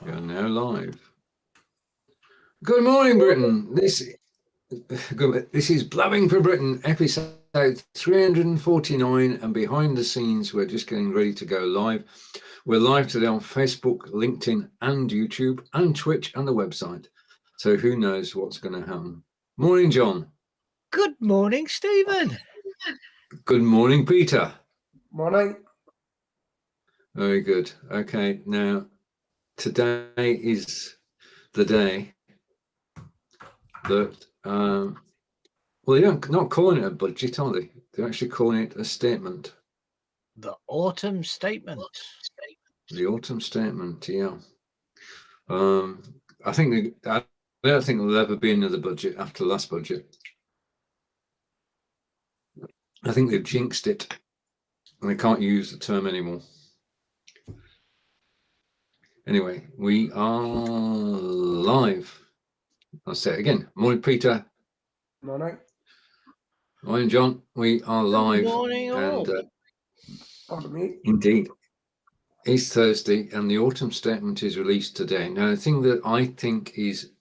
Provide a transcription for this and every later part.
We are now live. Good morning, Britain. This is Blabbing for Britain, episode 349, and behind the scenes, we're just getting ready to go live. We're live today on Facebook, LinkedIn, and YouTube, and Twitch, and the website. So who knows what's going to happen. Morning, John. Good morning, Stephen. Good morning, Peter. Morning. Very good. Okay, now today is the day that well, they're not calling it a budget, are they? They're actually calling it a statement. The autumn statement. The autumn statement, yeah. I don't think there'll ever be another budget after the last budget. I think they've jinxed it, and they can't use the term anymore. Anyway, we are live. I'll say it again. Morning, Peter. Morning. Morning, John. We are live. Good morning, all. Pardon me. Indeed. It's Thursday, and the autumn statement is released today. Now, the thing that I think is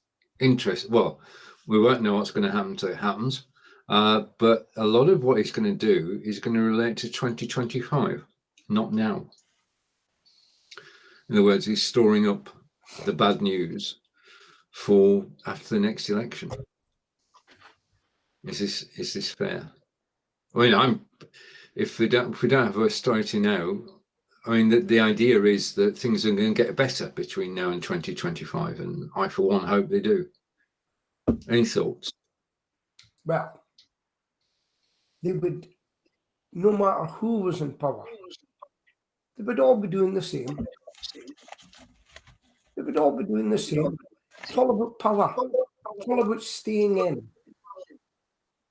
interesting, well, we won't know what's going to happen until it happens, but a lot of what it's going to do is going to relate to 2025, not now. In other words, he's storing up the bad news for after the next election. Is this fair? I mean, if we don't have austerity now, I mean, the idea is that things are going to get better between now and 2025, and I, for one, hope they do. Any thoughts? Well, they would, no matter who was in power, they would all be doing the same. They would all be doing the same. It's all about power. It's all about staying in.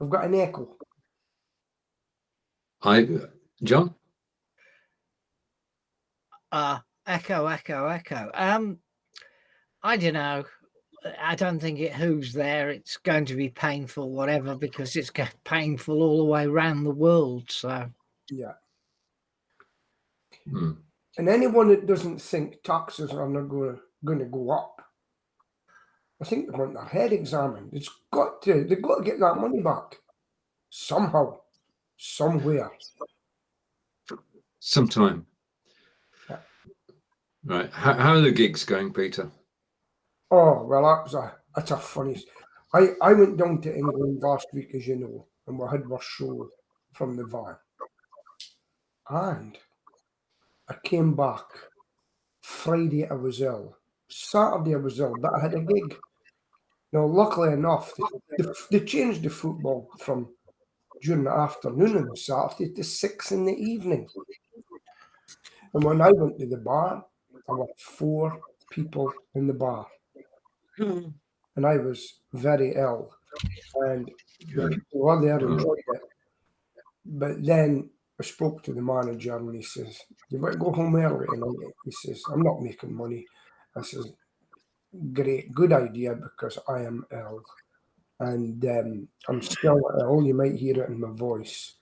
I've got an echo. John? Echo. I don't know. I don't think it who's there. It's going to be painful, whatever, because it's painful all the way around the world. So yeah. And anyone that doesn't think taxes are not going to go up, I think they want their head examined. They've got to get that money back somehow, somewhere, sometime. Yeah. Right. How are the gigs going, Peter? Oh well, that's a funny. I went down to England last week, as you know, and we had our show from the van, and I came back Friday. I was ill. Saturday I was ill, but I had a gig. Now, luckily enough, they changed the football from during the afternoon on the Saturday to 6 in the evening. And when I went to the bar, there were 4 people in the bar. And I was very ill. And the people were there enjoyed it. But then I spoke to the manager and he says, "You better go home early." And he says, "I'm not making money." I says, "Great, good idea, because I am ill. And I'm still ill. You might hear it in my voice."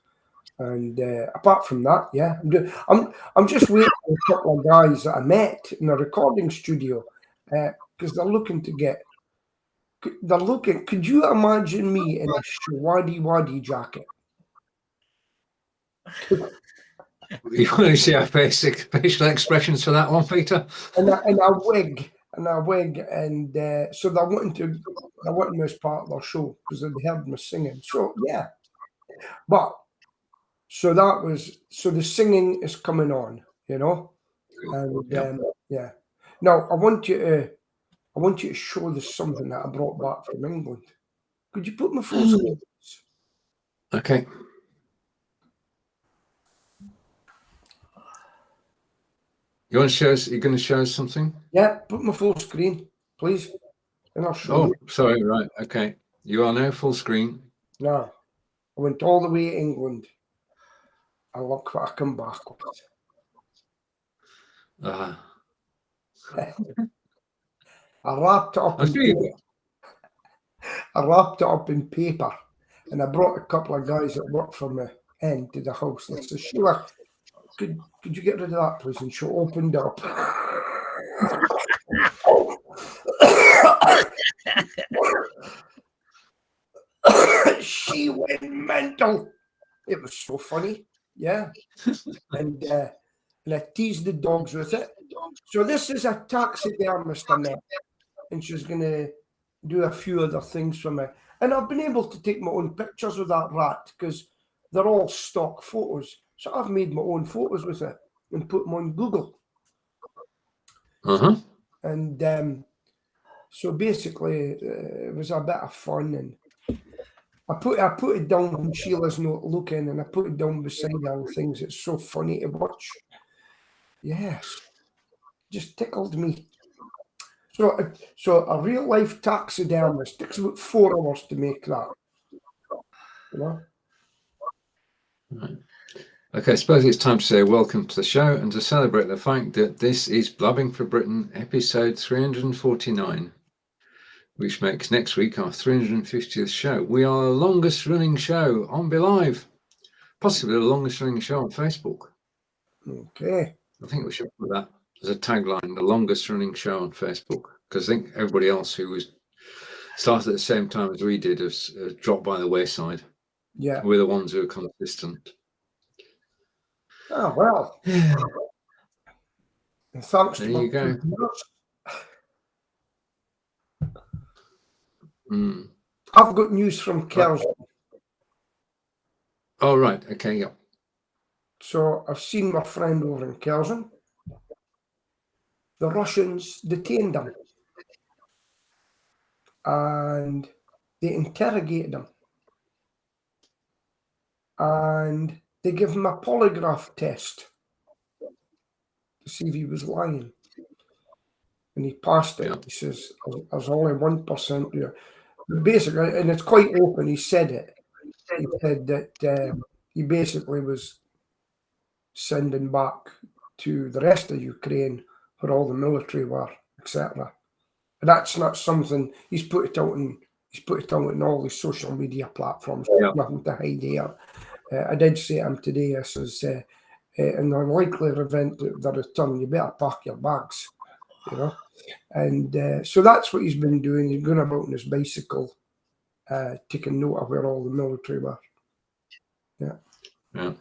And apart from that, yeah, I'm just waiting for a couple of guys that I met in a recording studio because they're looking to get. They're looking. Could you imagine me in a Shawadi Wadi jacket? You want to see our facial expressions for that one, Peter? And a wig. And so they're wanting me as part of their show because they heard me singing. So yeah, but so the singing is coming on, you know, and yeah. Now I want you to show this something that I brought back from England. Could you put my full screen? Okay. You want to show us? You're going to show us something? Yeah, put my full screen, please, and I'll show you. Oh, sorry. Right. Okay. You are now full screen. Now, I went all the way to England. And look what I come back with. I wrapped it up. I wrapped it up in paper, and I brought a couple of guys that work for me into the house. And I said, "Sheila, could you get rid of that, please?" And she opened up. She went mental. It was so funny, yeah. And I teased the dogs with it. So this is a taxidermist I met, and she's going to do a few other things for me. And I've been able to take my own pictures with that rat because they're all stock photos. So I've made my own photos with it and put them on Google. Uh-huh. And so basically, it was a bit of fun. And I put it down when Sheila's not looking, and I put it down beside her and things. It's so funny to watch. Yes, just tickled me. So a real life taxidermist takes about 4 hours to make that. You know? Right. Okay, I suppose it's time to say welcome to the show and to celebrate the fact that this is Blabbing for Britain, episode 349, which makes next week our 350th show. We are the longest running show on BeLive, possibly the longest running show on Facebook. Okay. I think we should put that as a tagline, the longest running show on Facebook, because I think everybody else who was started at the same time as we did has dropped by the wayside. Yeah. We're the ones who are consistent. Oh, well. And thanks There to my you go. computers. Mm. I've got news from Kelsey. Oh, right. Okay, yeah. So I've seen my friend over in Kelsen. The Russians detained him and they interrogated him. And they gave him a polygraph test to see if he was lying. And he passed it. Yeah. He says, there's only 1% here. But basically, and it's quite open, he said it. He said that he basically was sending back to the rest of Ukraine where all the military were, etc. And that's not something he's put it out in all the social media platforms. Yeah. Nothing to hide here. I did say to him today, I says, in the likely event that they return, you better pack your bags, you know. And so that's what he's been doing. He's going about on his bicycle, taking note of where all the military were. Yeah. Yeah.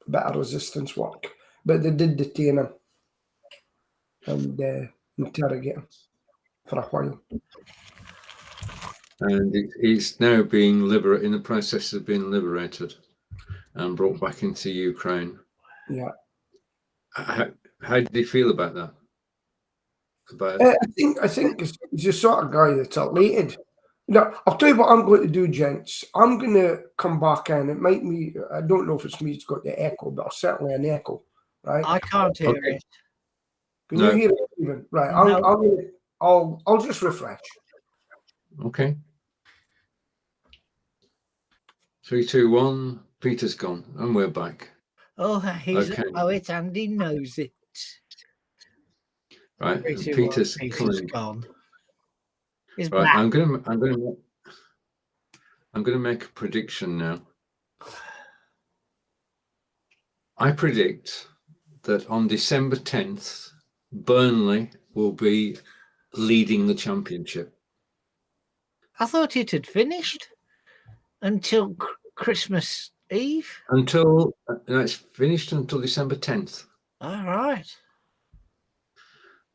A bit of resistance work. But they did detain him and interrogate him for a while. And he's now being in the process of being liberated and brought back into Ukraine. Yeah. How did you feel about that? I think he's the sort of guy that's elated. Now, I'll tell you what I'm going to do, gents. I'm going to come back in. It might be, I don't know if it's me that's got the echo, but certainly an echo, right? I can't hear Okay. it. Can No. you hear it, Stephen? Right. No. I'll just refresh. Okay. 3, 2, 1. Peter's gone, and we're back. Oh, he's Okay. a poet and he knows it. Right, Three, and two, Peter's one, coming. gone. He's Right, back. I'm gonna make a prediction now. I predict that on December 10th, Burnley will be leading the championship. I thought it had finished until Christmas Eve. No, it's finished until December 10th. All right.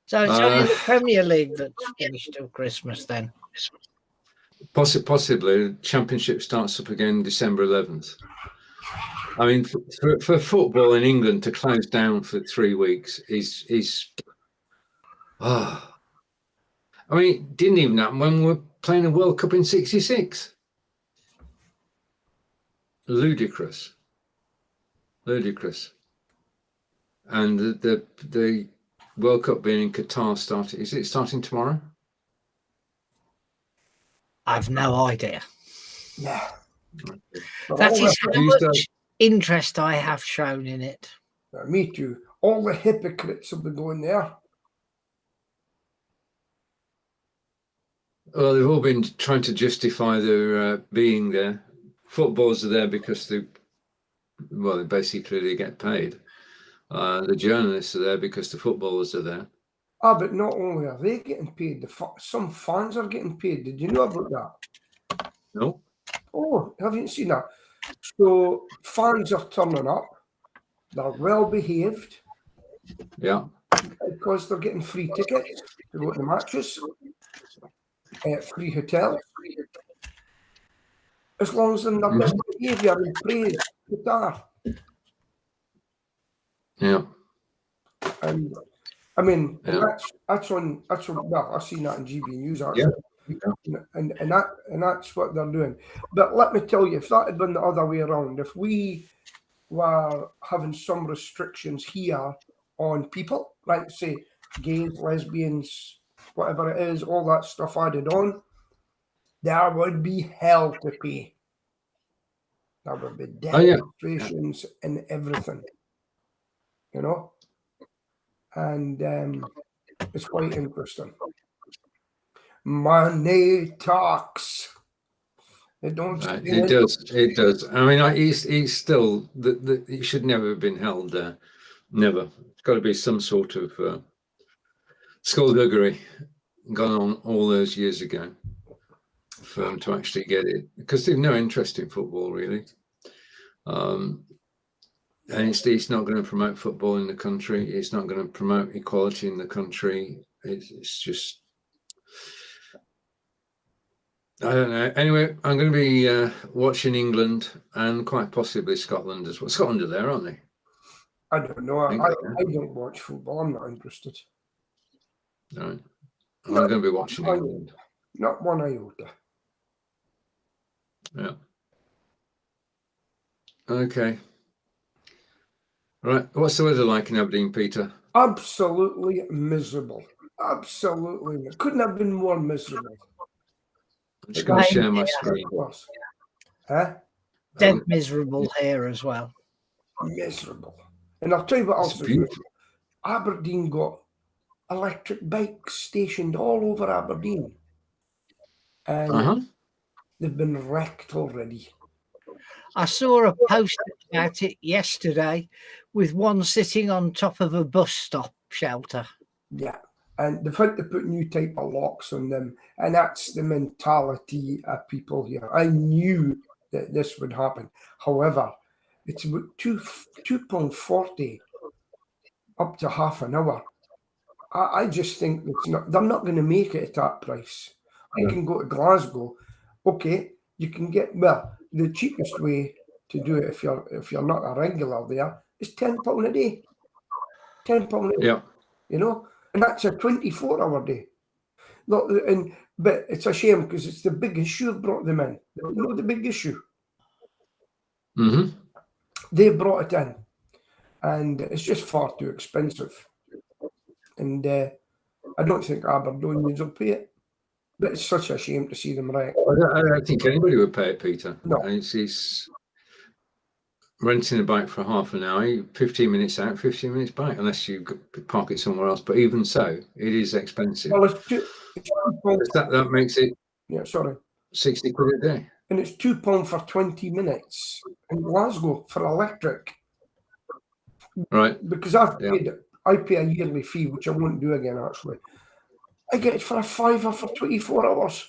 So it's only the Premier League that's finished till Christmas then. Possibly, the championship starts up again December 11th. I mean, for football in England to close down for 3 weeks is I mean, it didn't even happen when we were playing the World Cup in '66. Ludicrous. And the World Cup being in Qatar is it starting tomorrow? I've no idea. Yeah. That is how much interest I have shown in it. Me too. All the hypocrites will be going there. Well, they've all been trying to justify their being there. Footballers are there because they basically get paid. The journalists are there because the footballers are there. Ah, but not only are they getting paid, some fans are getting paid. Did you know about that? No. Oh, haven't seen that? So fans are turning up. They're well behaved Yeah. because they're getting free tickets to go to the matches, free hotels. As long as they're in their best behaviour and praise Qatar. Yeah. And I mean, Yeah. that's on well, I've seen that in GB News Yeah. actually. And that's what they're doing. But let me tell you, if that had been the other way around, if we were having some restrictions here on people, like say gays, lesbians, whatever it is, all that stuff added on, there would be hell to pay. There would be Oh, yeah. demonstrations and everything, you know? And it's quite interesting. Money talks. It don't. It does. It does. I mean, he's still he should never have been held there. Never. It's got to be some sort of skullduggery gone on all those years ago for them to actually get it, because they've no interest in football really. And it's not going to promote football in the country. It's not going to promote equality in the country. It's just, I don't know. Anyway, I'm going to be watching England and quite possibly Scotland as well. Scotland are there, aren't they? I don't know. I don't watch football. I'm not interested. All right. I'm going to be watching England. Not one iota. Yeah. Okay. Right. What's the weather like in Aberdeen, Peter? Absolutely miserable. Absolutely. It couldn't have been more miserable. I'm just going to share my screen. Huh? Dead miserable here as well. Miserable. And I'll tell you what else is beautiful. Aberdeen got electric bikes stationed all over Aberdeen. And they've been wrecked already. I saw a post about it yesterday with one sitting on top of a bus stop shelter. Yeah. And they've had to put new type of locks on them. And that's the mentality of people here. I knew that this would happen. However, it's about £2.40 up to half an hour. I just think they're not going to make it at that price. I can go to Glasgow. Okay, you can get, well, the cheapest way to do it if you're not a regular there is £10 a day. £10 a day. Yeah. You know, and that's a 24-hour day. Look, but it's a shame because it's the big issue have brought them in. You know the big issue? Mm-hmm. They brought it in. And it's just far too expensive. And I don't think Aberdonians will pay it. But it's such a shame to see them wrecked. I don't think anybody would pay it, Peter. No. It's renting a bike for half an hour, 15 minutes out, 15 minutes back, unless you park it somewhere else. But even so, it is expensive. Well, that makes it 60 quid a day. And it's £2 for 20 minutes in Glasgow for electric. Right. Because I pay a yearly fee, which I won't do again, actually. I get it for a £5 for 24 hours.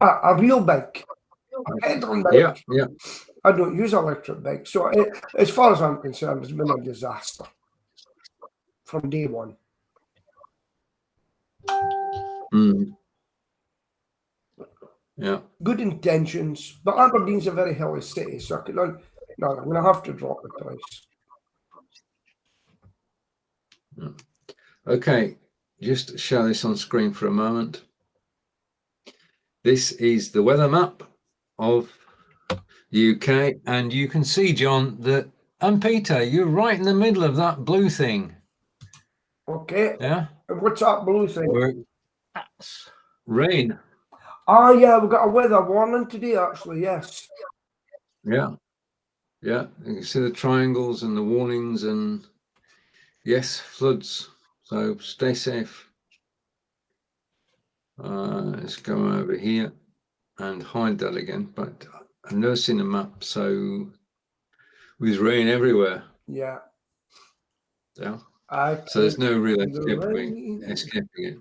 A real bike. A pedalling bike. Yeah. I don't use electric bikes. So as far as I'm concerned, it's been a disaster from day one. Mm. Yeah. Good intentions, but Aberdeen's a very hilly city, so I'm going to have to drop the price. Yeah. Okay, just show this on screen for a moment. This is the weather map of the UK, and you can see, John, and Peter, you're right in the middle of that blue thing. Okay. Yeah. What's that blue thing? That's rain. Oh, yeah, we've got a weather warning today, actually, yes. Yeah. Yeah. You can see the triangles and the warnings, and yes, floods. So stay safe. Let's go over here and hide that again. But I've never seen a map so with rain everywhere. Yeah. Yeah. So there's no real The escaping rain. it.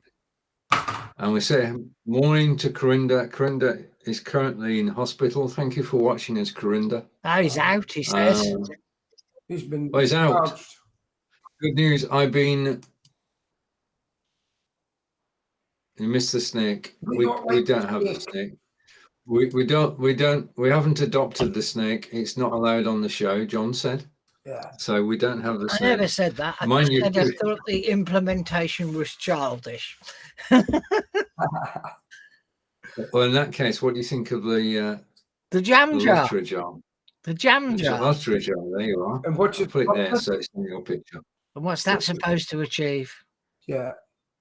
And we say morning to Corinda. Corinda is currently in hospital. Thank you for watching us, Corinda. Oh, he's out, he says. He's been He's out. charged. Good news. You missed the snake. We don't have the snake. We haven't adopted the snake. It's not allowed on the show, John said. Yeah. So we don't have the I snake. never said that. I Mind just you, said I thought the implementation was childish. well, in that case, what do you think of the jam jar. lottery jar? The jam It's a jar. lottery jar. There you are. And what's I'll it? put it there so it's in your picture. And what's that supposed to achieve? Yeah.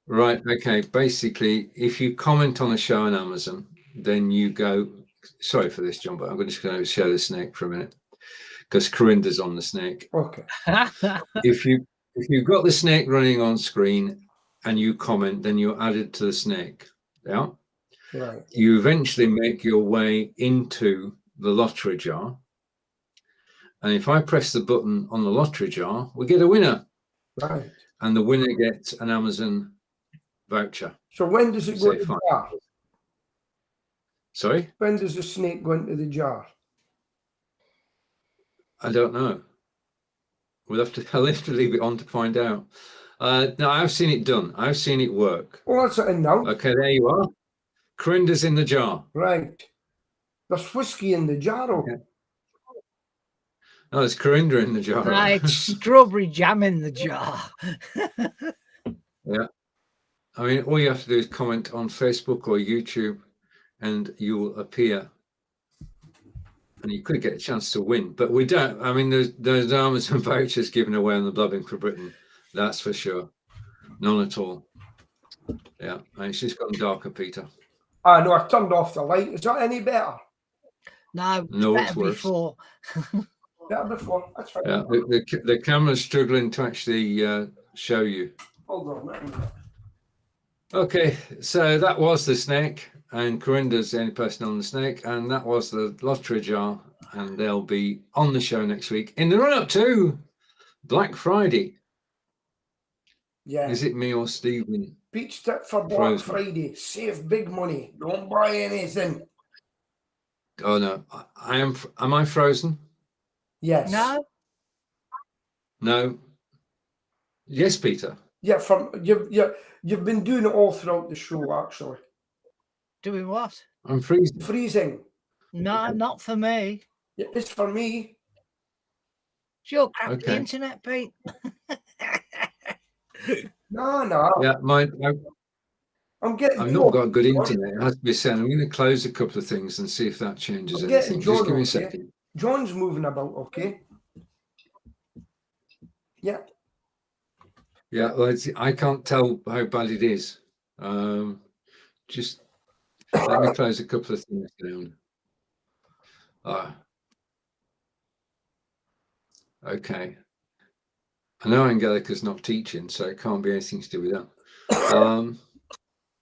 Right. Okay. Basically, if you comment on a show on Amazon, then you go. Sorry for this, John, but I'm just going to show the snake for a minute because Corinda's on the snake. Okay. If you've got the snake running on screen and you comment, then you're added to the snake. Yeah. Right. You eventually make your way into the lottery jar. And if I press the button on the lottery jar, we get a winner. Right. And the winner gets an Amazon voucher. So when does it go into the jar? Sorry? When does the snake go into the jar? I don't know. I'll have to leave it on to find out. No, I've seen it done. I've seen it work. Oh, that's it now. Okay, there you are. Corinda's in the jar. Right. There's whiskey in the jar. Okay. No, there's Corinda in the jar. Right, strawberry jam in the jar. Yeah. I mean, all you have to do is comment on Facebook or YouTube and you will appear. And you could get a chance to win. But we don't. I mean, there's Amazon vouchers given away on the Blabbing for Britain. That's for sure. None at all. Yeah. And it's just gotten darker, Peter. I know, I turned off the light. Is that any better? No, it's worse. Before. Better before. That's fine. Yeah, the camera's struggling to actually show you. Hold on a minute. Okay, so that was the snake, and Corinda's the only person on the snake, and that was the lottery jar, and they'll be on the show next week in the run-up to Black Friday. Yeah. Is it me or Stephen? Beach tip for Black Friday. Save big money. Don't buy anything. Oh no, I am. Am I frozen? Yes. No. No. Yes, Peter. Yeah, you've been doing it all throughout the show, actually. Doing what? I'm freezing. Freezing. No, not for me. Yeah, it's for me. It's your crappy internet, Pete. No. Yeah, I've not got good internet. It has to be said. I'm going to close a couple of things and see if that changes anything. Just give me a second. John's moving about, okay? Yeah. Yeah, well, I can't tell how bad it is. Just let me close a couple of things down. Okay. I know Angelica's not teaching, so it can't be anything to do with that.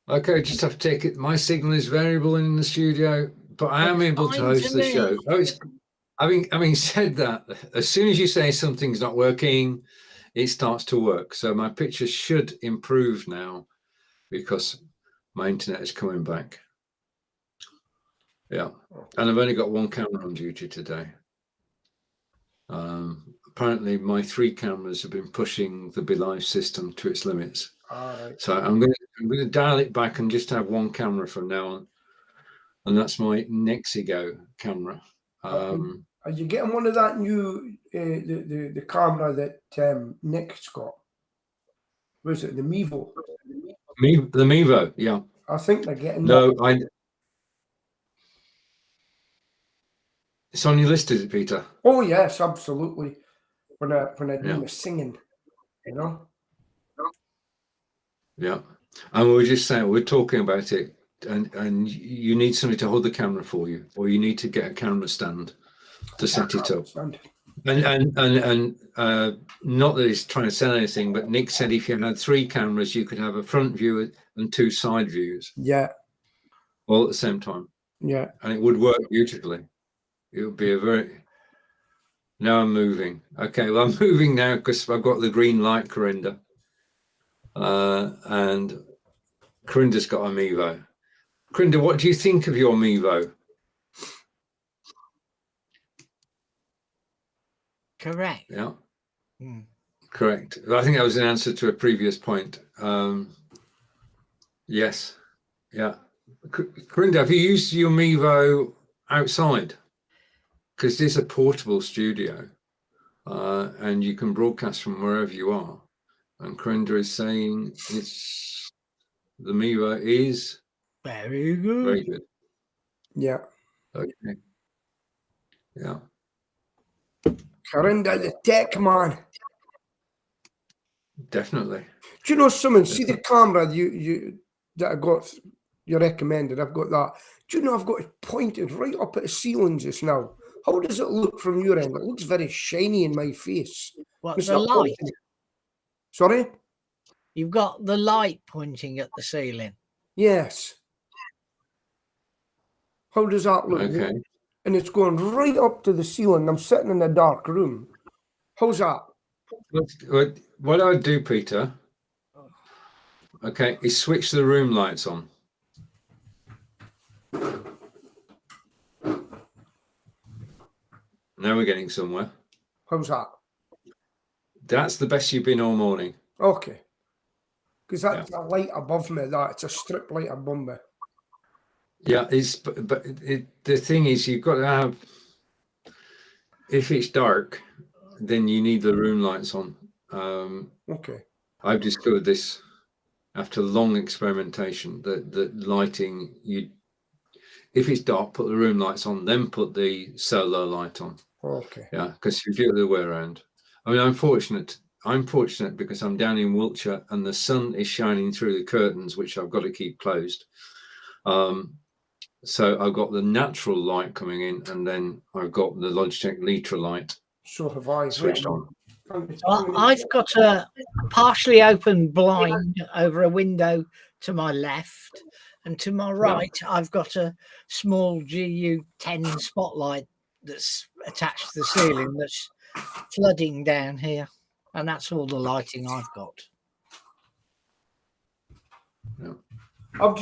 Okay, just have to take it. My signal is variable in the studio, but I am able to host the show. Oh, it's having said that, as soon as you say something's not working, it starts to work. So my picture should improve now because my internet is coming back. Yeah, and I've only got one camera on duty today. Apparently, my 3 cameras have been pushing the BeLive system to its limits. Right. So I'm going to dial it back and just have one camera from now on, and that's my Nexigo camera. Are you getting one of that new the camera that Nick's got? Was it the Mevo? The Mevo, yeah. I think they're getting that. It's on your list, is it, Peter? Oh yes, absolutely. When I do my singing, you know. Yeah, and we were just saying, we're talking about it, and you need somebody to hold the camera for you, or you need to get a camera stand to set it up. And not that he's trying to sell anything, but Nick said if you had 3 cameras, you could have a front view and 2 side views. Yeah. All at the same time. Yeah. And it would work beautifully. It would be a very. Now I'm moving. Okay, well I'm moving now because I've got the green light, Corinda. and Corinda's got a Mevo. Corinda, what do you think of your Mevo? Correct. Yeah, Mm. correct. I think that was an answer to a previous point. Yes, yeah. Corinda, have you used your Mevo outside? Because it's a portable studio, and you can broadcast from wherever you are. And Corinda is saying the Mevo is Very good. very good. Yeah. Okay. Yeah. Corinda, the tech man. Definitely. Do you know something? See the camera you that I got, you recommended. I've got that. Do you know I've got it pointed right up at the ceiling just now? How does it look from your end? It looks very shiny in my face. What, It's the not light? pointing. Sorry? You've got the light pointing at the ceiling. Yes. How does that look? Okay. And it's going right up to the ceiling. I'm sitting in a dark room. How's that? What I would do, Peter, okay, is switch the room lights on. Now we're getting somewhere. How's that? That's the best you've been all morning. Okay. Because that's a light above me. It's a strip light above me. Yeah, the thing is, you've got to have, if it's dark, then you need the room lights on. Okay. I've discovered this after long experimentation, that lighting, if it's dark, put the room lights on, then put the solar light on. Okay. Yeah, because if you do it the other way around. I mean, I'm fortunate because I'm down in Wiltshire and the sun is shining through the curtains, which I've got to keep closed. So I've got the natural light coming in, and then I've got the Logitech Litra light So have I. switched on. I've got a partially open blind over a window to my left, and to my right, I've got a small GU10 spotlight that's attached to the ceiling that's flooding down here, and that's all the lighting I've got. Yeah. I've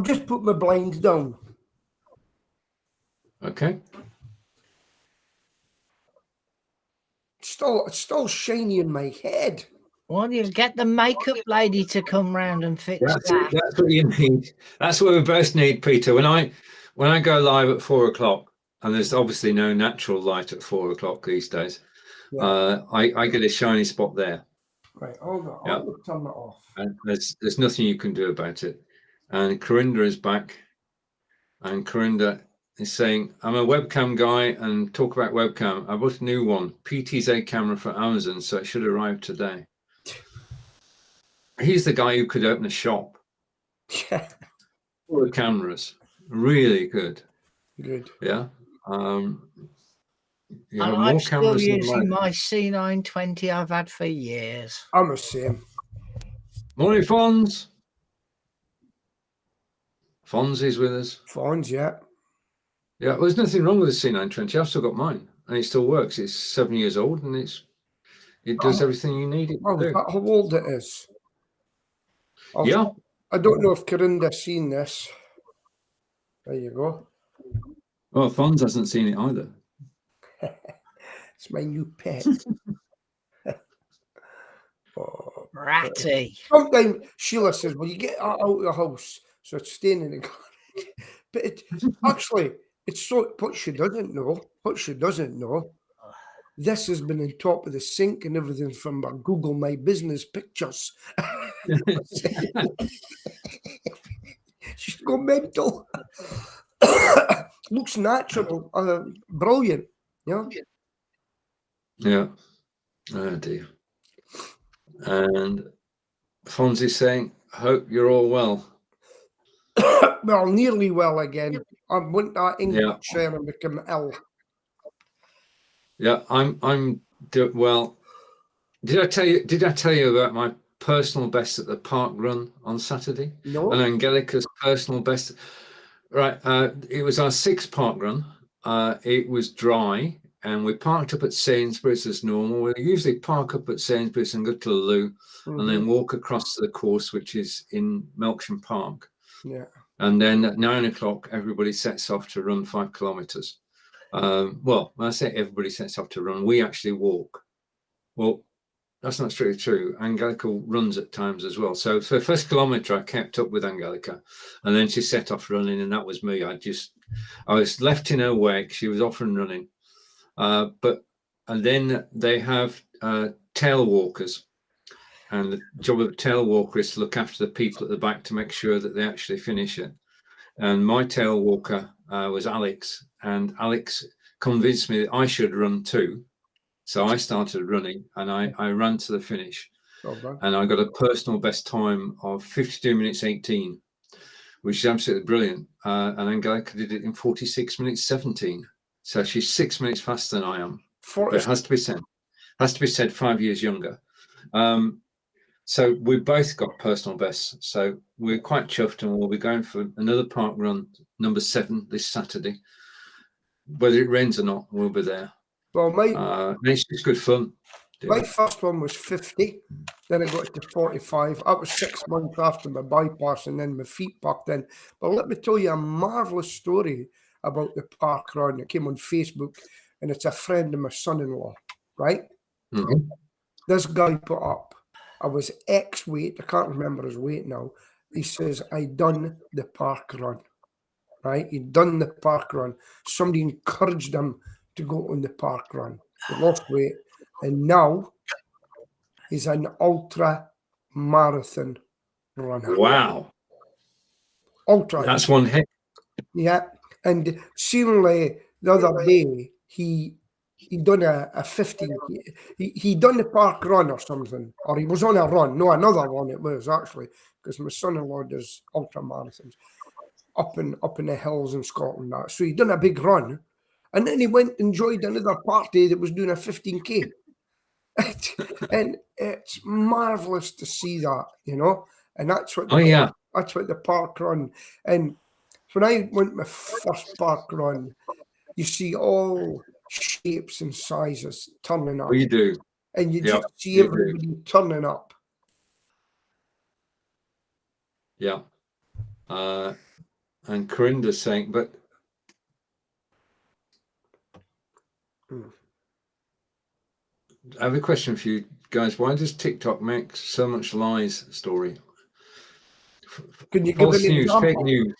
just put my blinds down. Okay. It's still shiny in my head. Well, you get the makeup lady to come round and fix that. That's what you need. That's what we both need, Peter. When I go live at 4 o'clock, and there's obviously no natural light at 4 o'clock these days, I get a shiny spot there. Right, hold on. I'll turn that off. And there's nothing you can do about it. And Corinda is back, and Corinda is saying, I'm a webcam guy and talk about webcam. I bought a new one, PTZ camera for Amazon, so it should arrive today. He's the guy who could open a shop. Yeah. Full of cameras. Really good. Good. Yeah. You have I'm more still cameras than using mine. my C920 I've had for years. I'm the same. Morning, Fonz. Fonz is with us. Phones, yeah. Yeah, well, there's nothing wrong with the C920. I've still got mine, and it still works. It's 7 years old, and it does everything you need it Oh, to is do. that how old it is? Yeah. I don't know if Corinda's seen this. There you go. Well, Fonz hasn't seen it either. It's my new pet. Oh. Ratty. Sometimes Sheila says, "Well, you get out of the house," so it's staying in the garden. But it's so. What she doesn't know. This has been on top of the sink and everything from my Google My Business pictures. She's gone mental. Looks natural, brilliant. Yeah. Yeah. Oh dear. And Fonz is saying, "Hope you're all well." Well, nearly well again. I went that English chair and become ill. Yeah, well. Did I tell you about my personal best at the park run on Saturday? No. And Angelica's personal best. Right. It was our 6th park run. It was dry and we parked up at Sainsbury's as normal. We usually park up at Sainsbury's and go to the loo, and then walk across to the course, which is in Melksham Park. Yeah. And then at 9 o'clock, everybody sets off to run 5 kilometres. Well, when I say everybody sets off to run, we actually walk. Well, that's not strictly true. Angelica runs at times as well. So for the first kilometre, I kept up with Angelica, and then she set off running, and that was me. I was left in her wake. She was off and running. And then they have tail walkers, and the job of a tail walker is to look after the people at the back to make sure that they actually finish it. And my tail walker was Alex, and Alex convinced me that I should run too. So I started running, and I ran to the finish. And I got a personal best time of 52 minutes 18, which is absolutely brilliant. And Angelica did it in 46 minutes 17. So she's 6 minutes faster than I am. But it has to be said, 5 years younger. So we both got personal bests. So we're quite chuffed, and we'll be going for another park run, number 7, this Saturday. Whether it rains or not, we'll be there. Well, it's just good fun. My first one was 50, then I got to 45. That was 6 months after my bypass, and then my feet bucked in. But let me tell you a marvellous story about the park run. It came on Facebook, and it's a friend of my son-in-law, right? Mm-hmm. This guy put up, I was X weight, I can't remember his weight now. He says, I done the park run, right? He'd done the park run. Somebody encouraged him to go on the park run. He lost weight, and now he's an ultra marathon runner. Wow. Ultra. That's one heck. Yeah. And seemingly the other day, he done a 15. He done the park run or something, or he was on a run. No, another run it was actually, because my son-in-law does ultra marathons up in the hills in Scotland. That so he done a big run, and then he went and joined another party that was doing a 15K. And it's marvelous to see that, you know, and that's what that's what the park run. And when I went my first park run, you see all shapes and sizes turning up. You do. And you just see everybody turning up. Yeah. And Corinda's saying, but I have a question for you guys. Why does TikTok make so much lies story? Can you give an example? Fake news.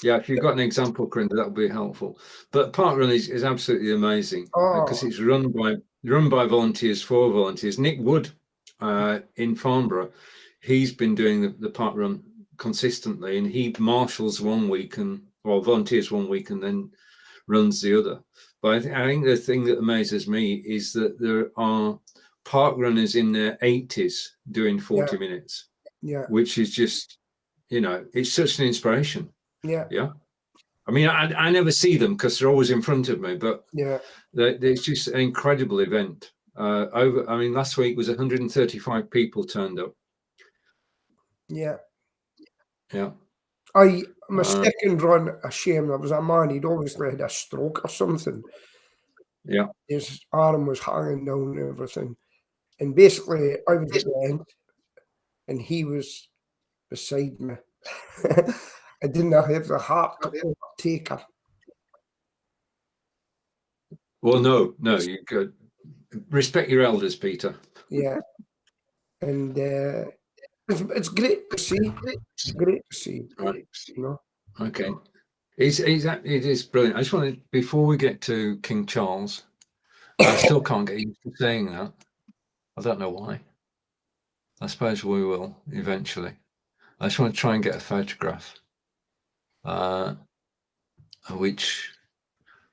Yeah, if you've got an example, Corinda, that would be helpful. But parkrun is absolutely amazing because it's run by volunteers for volunteers. Nick Wood in Farnborough, he's been doing the parkrun consistently, and he marshals one week or volunteers one week and then runs the other. But I think the thing that amazes me is that there are park runners in their 80s doing 40 minutes. Yeah, which is just, it's such an inspiration. Yeah. I mean, I never see them because they're always in front of me, but it's just an incredible event. Last week was 135 people turned up. Yeah. My second run, a shame, there was a man, he'd obviously had a stroke or something. Yeah. His arm was hanging down and everything. And basically, I was at the end, and he was beside me. I didn't have the heart to overtake him. Well, no, you could respect your elders, Peter. Yeah. And it's great to see. It's great to see. Right. Okay. It is brilliant. I just wanted, before we get to King Charles, I still can't get used to saying that. I don't know why. I suppose we will eventually. I just want to try and get a photograph, which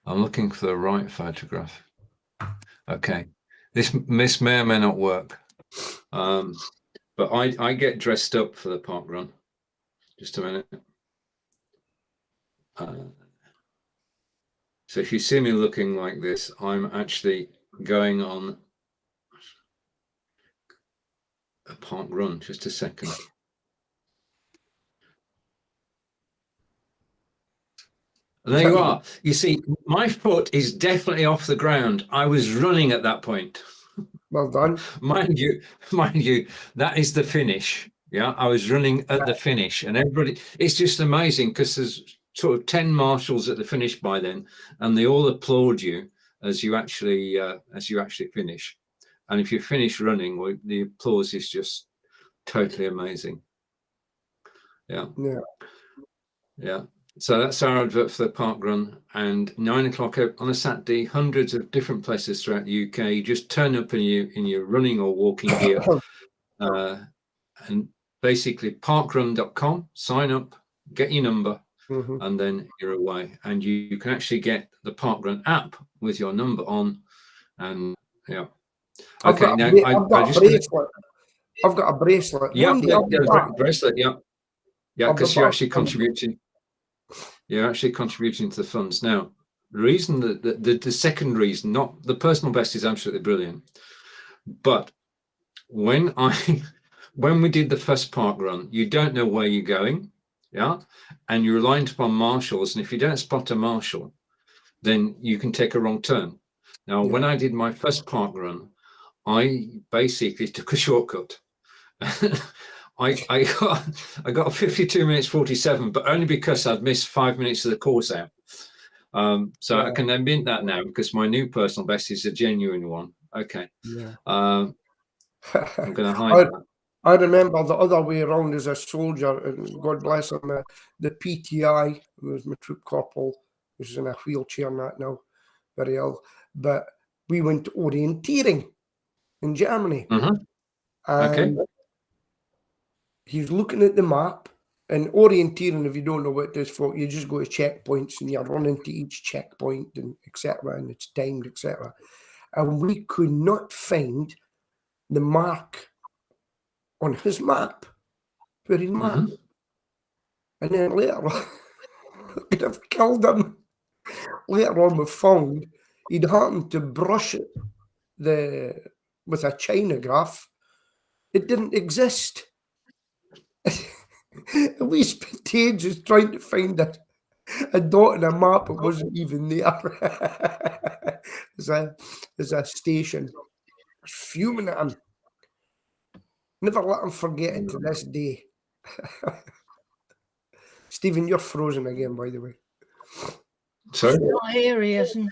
I'm looking for the right photograph. Okay. This may or may not work. But I get dressed up for the park run. Just a minute. So if you see me looking like this, I'm actually going on a park run. Just a second. There you are. You see, my foot is definitely off the ground. I was running at that point. Well done. Mind you, that is the finish. Yeah, I was running at the finish, and everybody. It's just amazing because there's sort of 10 marshals at the finish by then, and they all applaud you as you actually finish. And if you finish running, well, the applause is just totally amazing. Yeah. Yeah. Yeah. So that's our advert for the park run, and 9 o'clock on a Saturday, hundreds of different places throughout the UK. You just turn up in your running or walking gear, and basically parkrun.com, sign up, get your number, and then you're away. And you can actually get the Parkrun app with your number on, and yeah. Okay, now I've got a bracelet. I've got a bracelet. Yeah, yeah, bracelet. Yeah, yeah, because you're actually contributing. You're actually contributing to the funds. Now, the reason that the second reason, not the personal best, is absolutely brilliant, but when we did the first park run, you don't know where you're going, yeah, and you're reliant upon marshals, and if you don't spot a marshal, then you can take a wrong turn. Now, when I did my first park run, I basically took a shortcut. I got 52 minutes 47, but only because I'd missed 5 minutes of the course out. So I can admit that now because my new personal best is a genuine one. Okay. Yeah. I'm going to hide that. I remember the other way around as a soldier, and God bless him, the PTI, who was my troop corporal, who's in a wheelchair now, very ill, but we went orienteering in Germany. And he's looking at the map, and orienteering, if you don't know what it is for, you just go to checkpoints and you're running to each checkpoint and etc. and it's timed, etc. And we could not find the mark on his map where he marked. And then later on, I could have killed him. Later on, we found he'd happened to brush it with a chinograph. It didn't exist. We spent ages trying to find a dot in a map. It wasn't even there. As a station. I was fuming at him. Never let him forget it to this day. Stephen, you're frozen again, by the way. Sorry? Not here, he isn't.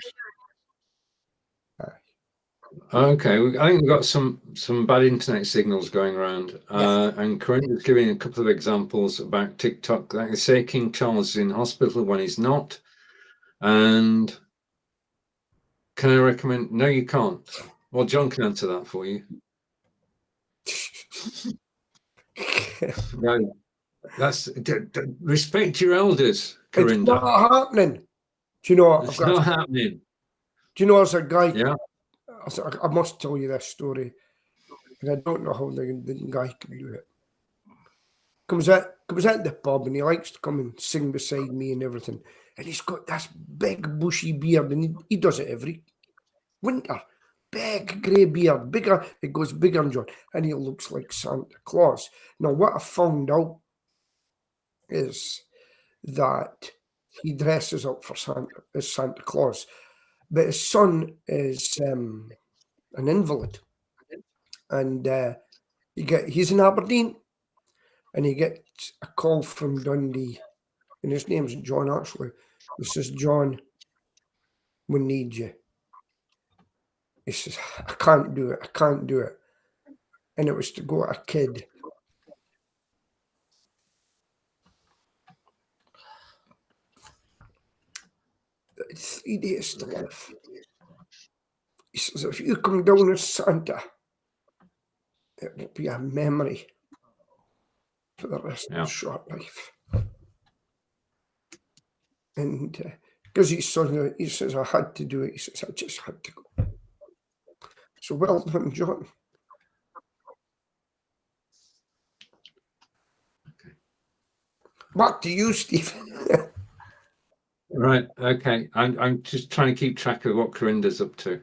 Okay, I think we've got some bad internet signals going around, and Corinne's giving a couple of examples about TikTok. Like they say, King Charles is in hospital when he's not, and can I recommend? No, you can't. Well, John can answer that for you. No, that's respect your elders, Corinne. It's not happening. Do you know? It's not happening. Do you know, as a guy? Yeah. I must tell you this story, and I don't know how the guy can do it. Comes out the pub, and he likes to come and sing beside me and everything. And he's got this big bushy beard, and he does it every winter. Big grey beard, bigger. It goes bigger than John, and he looks like Santa Claus. Now, what I found out is that he dresses up for Santa Claus, but his son is an invalid, and he's in Aberdeen, and he gets a call from Dundee, and his name's John actually. He says, "John, we need you." He says, I can't do it. And it was to go to a kid. It's 3 days to live. He says, if you come down as Santa, it will be a memory for the rest of his short life. And because his son, he says, I had to do it. He says, I just had to go. So well done, John. Back to you, Stephen. Right. Okay. I'm just trying to keep track of what Corinda's up to.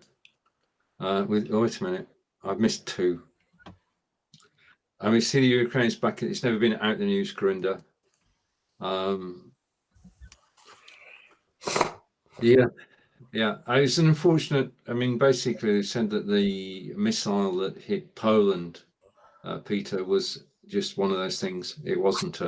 Wait a minute. I've missed two. I mean, see the Ukraine's back. It's never been out the news, Corinda. Yeah, yeah. It's an unfortunate. I mean, basically, they said that the missile that hit Poland, Peter, was just one of those things. It wasn't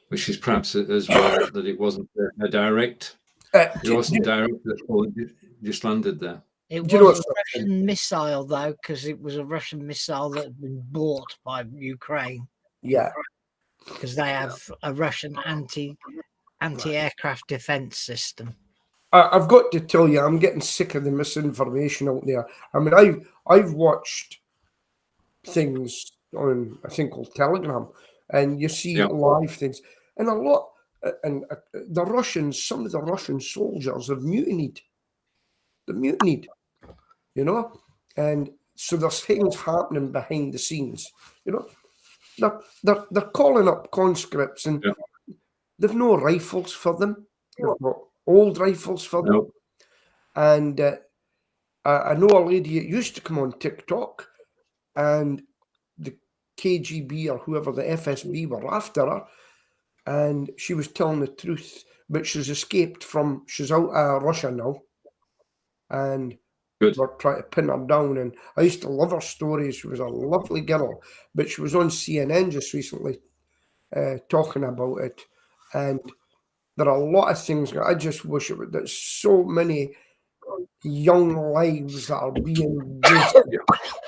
which is perhaps as well that it wasn't a direct. It wasn't direct. It just landed there. It Do you know was a what's Russian missile, though, because it was a Russian missile that had been bought by Ukraine, Yeah. because they have a Russian anti-aircraft defense system. I've got to tell you, I'm getting sick of the misinformation out there. I mean, I've watched things on a thing called Telegram, and you see Yeah. live things, and a lot, and the Russians, some of the Russian soldiers have mutinied. They're mutinied, you know, and so there's things happening behind the scenes. You know, they're calling up conscripts, and Yeah. they've no rifles for them. They've got old rifles for them. No. And I know a lady that used to come on TikTok, and the KGB or whoever the FSB were after her, and she was telling the truth, but she's escaped from, she's out of Russia now, and Good. we're trying to pin her down. And I used to love her stories. She was a lovely girl, but she was on CNN just recently talking about it, and there are a lot of things I just wish it would. There's so many young lives that are being wasted,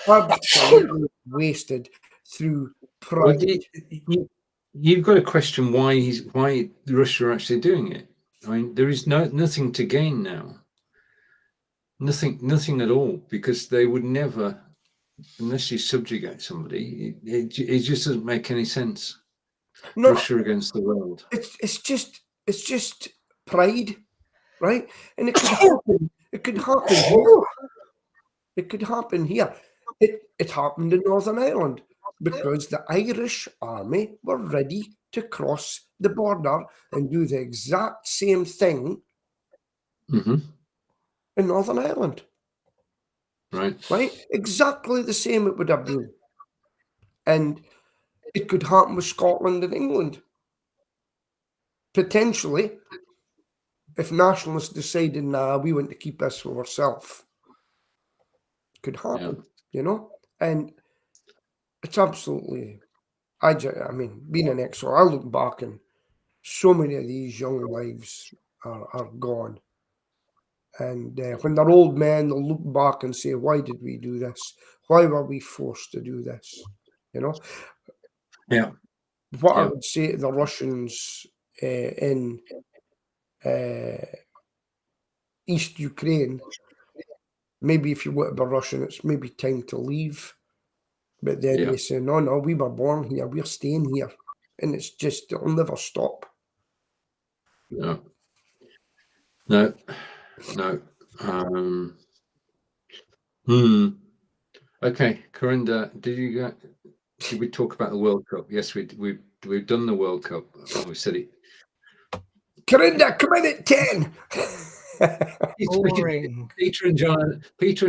absolutely wasted through Well, pride. you've got to question why Russia are actually doing it. I mean, there is nothing to gain now. Nothing at all, because they would never, unless you subjugate somebody, it just doesn't make any sense. No, Russia against the world. it's just pride, right? And it could happen. It could happen here. It could happen here. It happened in Northern Ireland because the Irish army were ready to cross the border and do the exact same thing Mm-hmm. in Northern Ireland. Right. Right? Exactly the same it would have been. And it could happen with Scotland and England. Potentially, if nationalists decided, nah, we want to keep this for ourselves. Could happen, you know? And it's absolutely, I mean, being an exile, I look back and so many of these young lives are gone. And when they're old men, they'll look back and say, why did we do this? Why were we forced to do this? You know? Yeah. What I Yeah. would say to the Russians in East Ukraine, maybe if you want to be Russian, it's maybe time to leave. But then Yeah. they say, no, we were born here, we're staying here. And it's just, it'll never stop. No. No. Okay, Corinda, did we talk about the World Cup? Yes, we've done the World Cup. We said it. Corinda, come in at 10. Boring. Peter and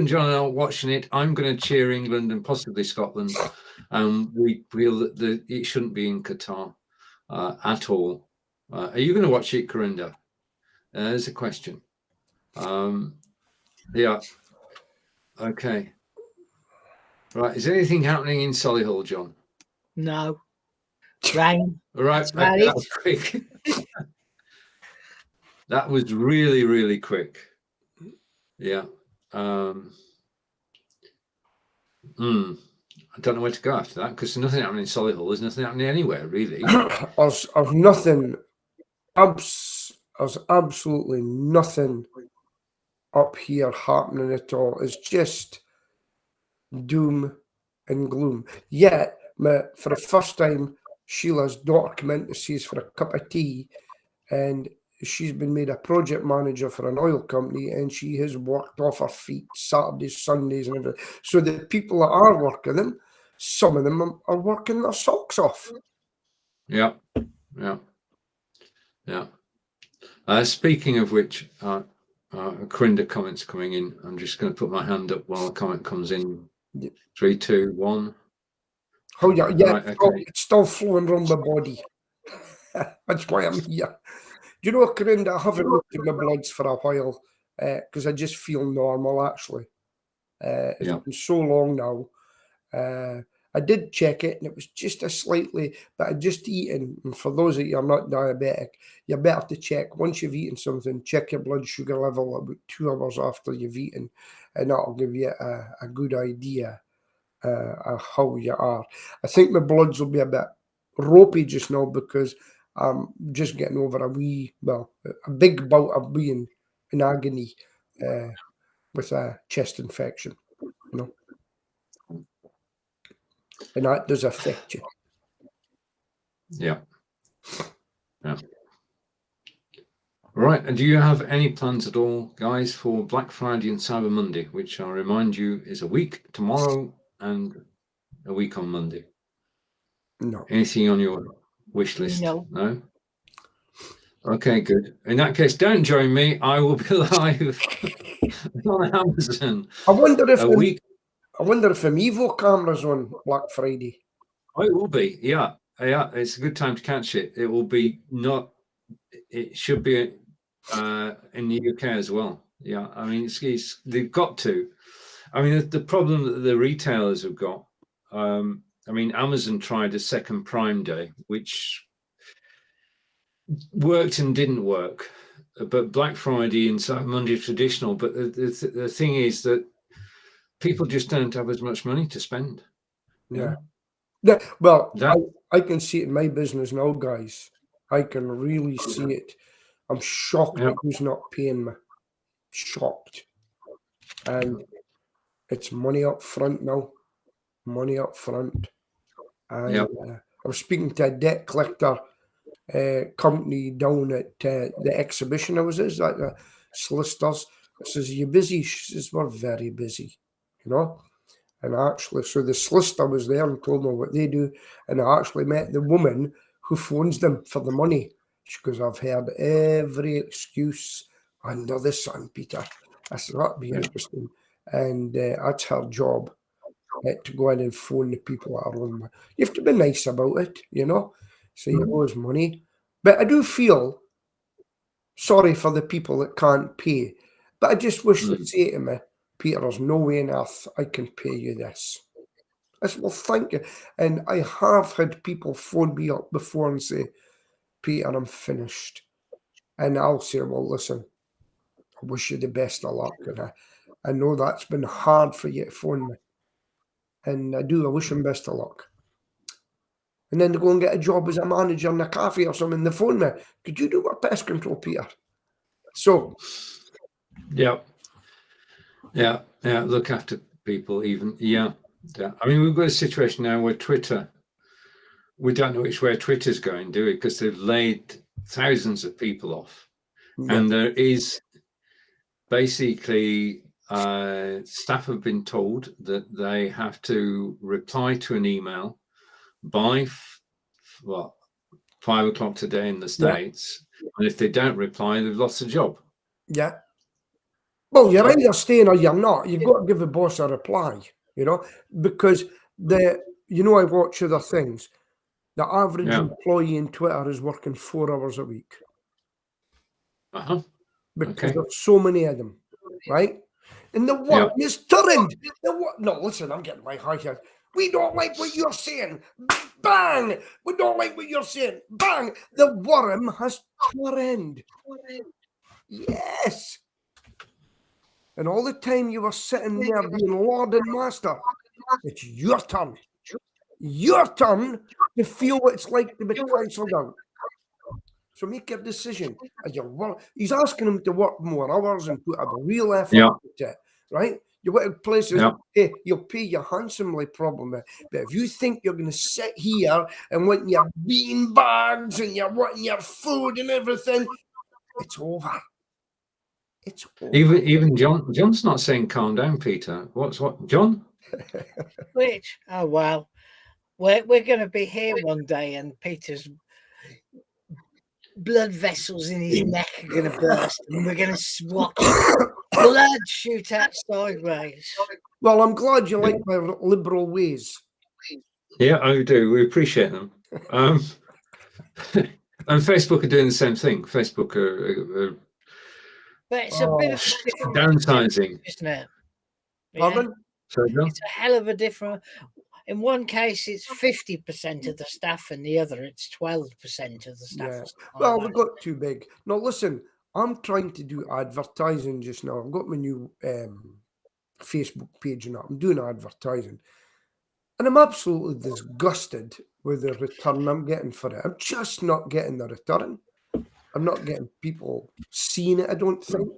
John are watching it. I'm going to cheer England and possibly Scotland. We feel that it shouldn't be in Qatar at all. Are you going to watch it, Corinda? There's a question. Yeah. Okay. Right. Is anything happening in Solihull, John? No. Rain. All right. About That was quick. That was really, really quick. Yeah. I don't know where to go after that, because there's nothing happening in Solihull. There's nothing happening anywhere, really. There's nothing, there's absolutely nothing up here happening at all. It's just doom and gloom. Yet, for the first time, Sheila's daughter came in to see us for a cup of tea, and she's been made a project manager for an oil company, and she has worked off her feet Saturdays, Sundays, and everything. So the people that are working them, some of them are working their socks off. Yeah. Speaking of which, Corinda comments coming in. I'm just going to put my hand up while a comment comes in. 3, 2, 1. Oh yeah, Right, okay. it's still flowing around my body. That's why I'm here. you know, Corinda, I haven't looked at my bloods for a while because I just feel normal, actually. It's been so long now. I did check it, and it was just a slightly, but I'd just eaten. And for those of you who are not diabetic, you're better to check. Once you've eaten something, check your blood sugar level about 2 hours after you've eaten, and that'll give you a good idea of how you are. I think my bloods will be a bit ropey just now because I'm just getting over a big bout of being in agony with a chest infection, you know. And that does affect you. Yeah. Right. And do you have any plans at all, guys, for Black Friday and Cyber Monday, which I'll remind you is a week tomorrow and a week on Monday? No. Anything on your wish list? No. Okay, good. In that case, don't join me. I will be live on Amazon. I wonder if a week. Evo cameras on Black Friday. Oh, it will be. Yeah. It's a good time to catch it. It will be not. It should be in the UK as well. Yeah. I mean, they've got to. I mean, the problem that the retailers have got. I mean, Amazon tried a second Prime Day, which worked and didn't work. But Black Friday and Cyber Monday are traditional. But the thing is that people just don't have as much money to spend. Yeah. Well, I can see it in my business now, guys. I can really see it. I'm shocked at who's not paying me. Shocked. And it's money up front now. Money up front. And I was speaking to a debt collector company down at the exhibition I was at, like the solicitors. I says, "Are you busy?" She says, "We're very busy," you know. And actually, so the solicitor was there and told me what they do. And I actually met the woman who phones them for the money. She goes, "I've heard every excuse under the sun, Peter." I said, "That'd be interesting." And that's her job, to go in and phone the people that are on. You have to be nice about it, you know. So you owe us money. But I do feel sorry for the people that can't pay. But I just wish they'd say to me, "Peter, there's no way on earth I can pay you this." I said, "Well, thank you." And I have had people phone me up before and say, "Peter, I'm finished." And I'll say, "Well, listen, I wish you the best of luck." And I know that's been hard for you to phone me. And I wish them best of luck. And then they go and get a job as a manager in a cafe or something. They phone me, "Could you do my pest control, Peter?" So. Yeah. Look after people even. Yeah. I mean, we've got a situation now where Twitter, we don't know which way Twitter's going, do we? Because they've laid thousands of people off. Yeah. And there is basically staff have been told that they have to reply to an email by 5 o'clock today in the States. Yeah. And if they don't reply, they've lost a job. Yeah. Well, you're either staying or you're not. You've got to give the boss a reply, you know, because I watch other things. The average employee in Twitter is working 4 hours a week. Because there's so many of them, right? And the worm is turned. No, listen, I'm getting my high here. "We don't like what you're saying." Bang! "We don't like what you're saying." Bang! The worm has turned. Yes. And all the time you were sitting there being Lord and Master, it's your turn. Your turn to feel what it's like to be cancelled out. So make your decision. He's asking him to work more hours and put a real effort into it, right? You went to places, hey, you'll pay you handsomely, probably. But if you think you're going to sit here and want your bean bags and you're wanting your food and everything, it's over. It's over. Even John's not saying calm down, Peter. What, John? Which? Oh, well, we're going to be here one day and Peter's blood vessels in his neck are going to burst and we're going to watch blood shoot out sideways. Well, I'm glad you like my liberal ways. Yeah, I do. We appreciate them. And Facebook are doing the same thing. Facebook are But it's a bit of a different downsizing. isn't it? Pardon? So, John? It's a hell of a different. In one case, it's 50% of the staff, and the other, it's 12% of the staff. Yeah. or something Well, like we got too big. Now, listen, I'm trying to do advertising just now. I've got my new Facebook page and I'm doing advertising. And I'm absolutely disgusted with the return I'm getting for it. I'm just not getting the return. I'm not getting people seeing it, I don't think.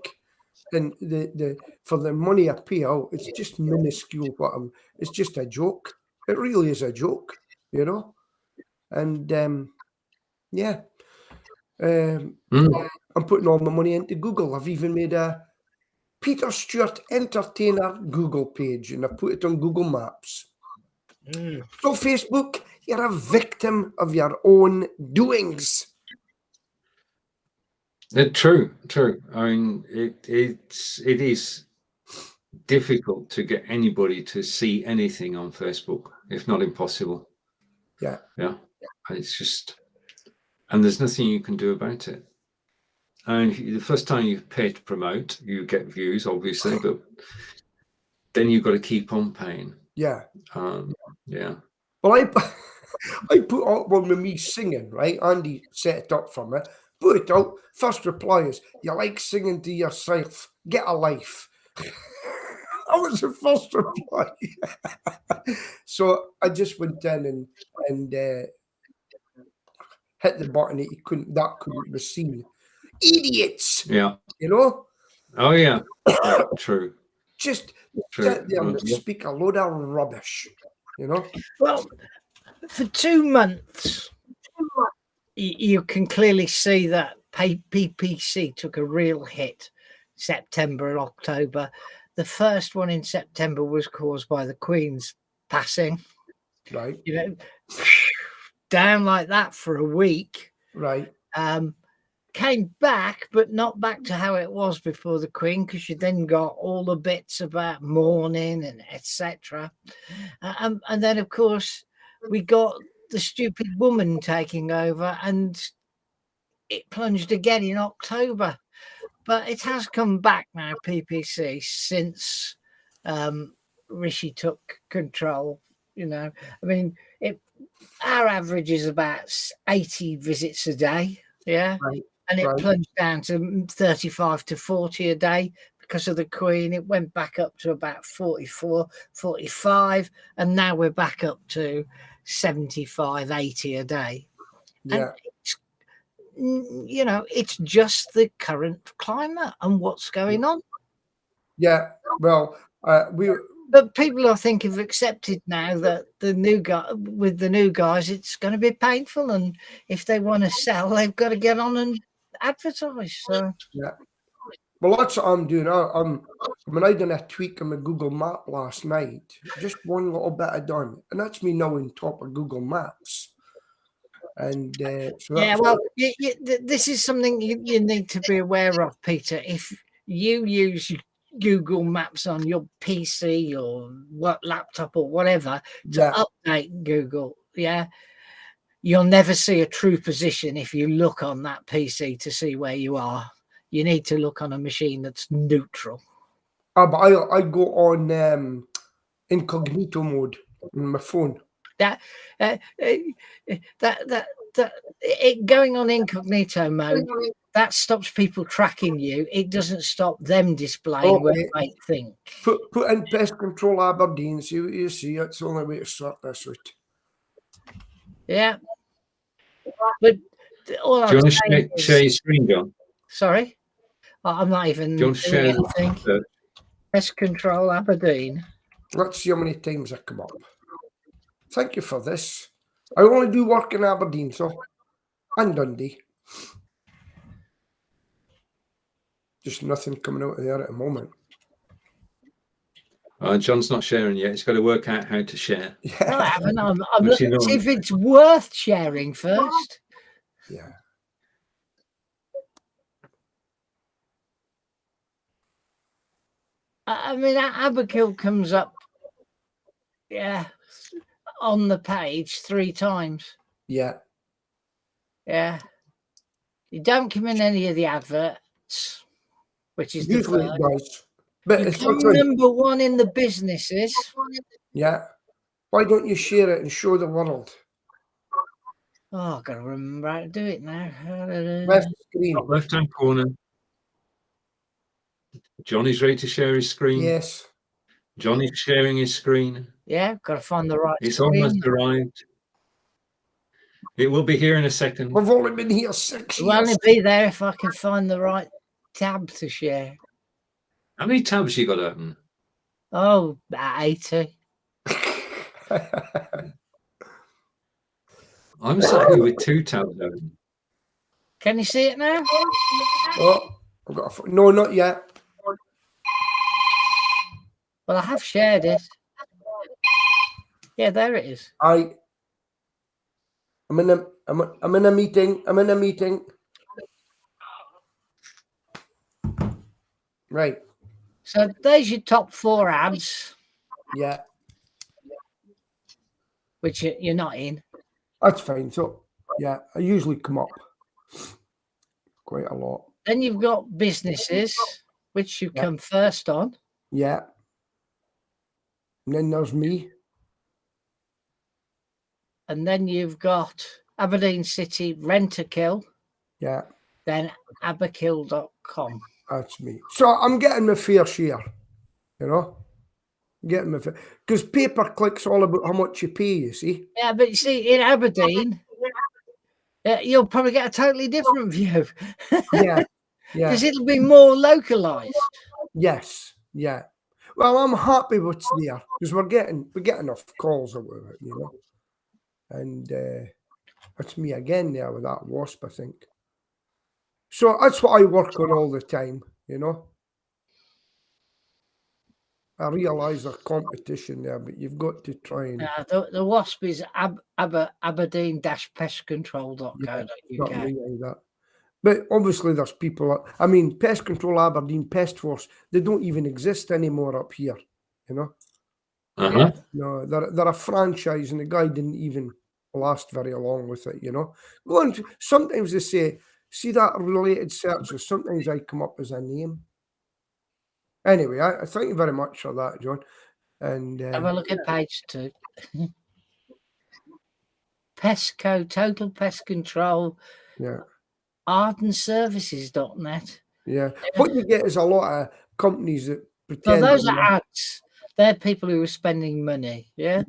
And the for the money I pay out, it's just minuscule. It's just a joke. It really is a joke, you know. And yeah, um, Mm. I'm putting all my money into Google. I've even made a Peter Stewart Entertainer Google page, and I put it on Google Maps. that. So Facebook, you're a victim of your own doings. True. I mean, it is difficult to get anybody to see anything on Facebook, if not impossible. Yeah. It's just, and there's nothing you can do about it. And the first time you pay to promote, you get views, obviously, but then you've got to keep on paying. Yeah. Yeah. Well, I put out one with me singing, right? Andy set it up for me. Put it out. First reply is, you like singing to yourself. Get a life. That was the first reply. So I just went in and hit the button that couldn't be seen. Idiots! Yeah. You know? Oh, yeah. Yeah, true. Just True. sit there and speak a load of rubbish. You know? Well, for 2 months, you can clearly see that PPC took a real hit September and October. The first one in September was caused by the Queen's passing. Right. You know, down like that for a week. Right. Came back, but not back to how it was before the Queen, because you then got all the bits about mourning and etc. And then, of course, we got the stupid woman taking over, and it plunged again in October. But it has come back now, PPC, since Rishi took control. You know, I mean, our average is about 80 visits a day. Yeah. Right. And it Right. plunged down to 35 to 40 a day because of the Queen. It went back up to about 44, 45, and now we're back up to 75, 80 a day. Yeah. And it's just the current climate and what's going on. Yeah. Well, But people, I think, have accepted now that the new guys, it's going to be painful, and if they want to sell, they've got to get on and advertise. So yeah. Well, that's what I'm doing. I done a tweak on my Google Map last night. Just one little bit I done, and that's me now on top of Google Maps. And so that's this is something you need to be aware of, Peter. If you use Google Maps on your PC or laptop or whatever to update Google, you'll never see a true position if you look on that PC to see where you are. You need to look on a machine that's neutral. But I go on incognito mode on my phone. Going on incognito mode, that stops people tracking you. It doesn't stop them displaying where they think. Put in pest control Aberdeen, see what you see. It's the only way to sort this out. Yeah. But all I'm Do you want saying to share your screen, John? Sorry? I'm not even Do you want to share anything. Pest control Aberdeen. Let's see how many times I come up. Thank you for this. I only do work in Aberdeen, and Dundee. Just nothing coming out of there at the moment. John's not sharing yet. He's got to work out how to share. Yeah. No, I haven't. I'm looking to see if it's worth sharing first. Yeah. I mean, Aberkill comes up, on the page 3 times. Yeah. Yeah. You don't come in any of the adverts, which is the Usually it first. does. But You it's come like, number one in the businesses. yeah. Why don't you share it and show the world? Oh, I've got to remember how to do it now. Left screen. Top left-hand corner. Johnny's ready to share his screen. Yes. Johnny's sharing his screen. Yeah, got to find the right It's screen. almost arrived. It will be here in a second. We've only been here 6 It'll only years. be there if I can find the right tab to share. How many tabs you got open? Oh, about 80. I'm sat here with 2 tabs open. Can you see it now? Oh, I've got no, not yet. Well, I have shared it. Yeah, there it is. I'm in a meeting. I'm in a meeting. Right. So there's your top 4 ads, Yeah, which you're not in. that's fine. So, yeah, I usually come up quite a lot. Then you've got businesses, which you come first on. Yeah. And then there's me. And then you've got Aberdeen City Rent-A-Kill, Yeah, then aberkill.com. that's me. So I'm getting my fair share, you know? Getting my fair. Because pay-per-click's all about how much you pay, you see? Yeah, but you see, in Aberdeen, you'll probably get a totally different view. Yeah, yeah. Because it'll be more localized. Yes, yeah. Well, I'm happy what's there because we get enough calls about it, you know. And it's me again there with that wasp, I think. So that's what I work on all the time, you know. I realise there's competition there, but you've got to try and The wasp is aberdeen-pestcontrol.co.uk. not me either. But obviously there's people, I mean, Pest Control Aberdeen, Pest Force, they don't even exist anymore up here, you know. Uh-huh. No, they're a franchise and the guy didn't even last very long with it, you know. Go on, sometimes they say, see that related searches, sometimes I come up as a name. Anyway, I thank you very much for that, John. And Have a look at page 2. Pestco, Total Pest Control, yeah, ardenservices.net. yeah. What you get is a lot of companies that So pretend. those are ads. They're people who are spending money. Yeah.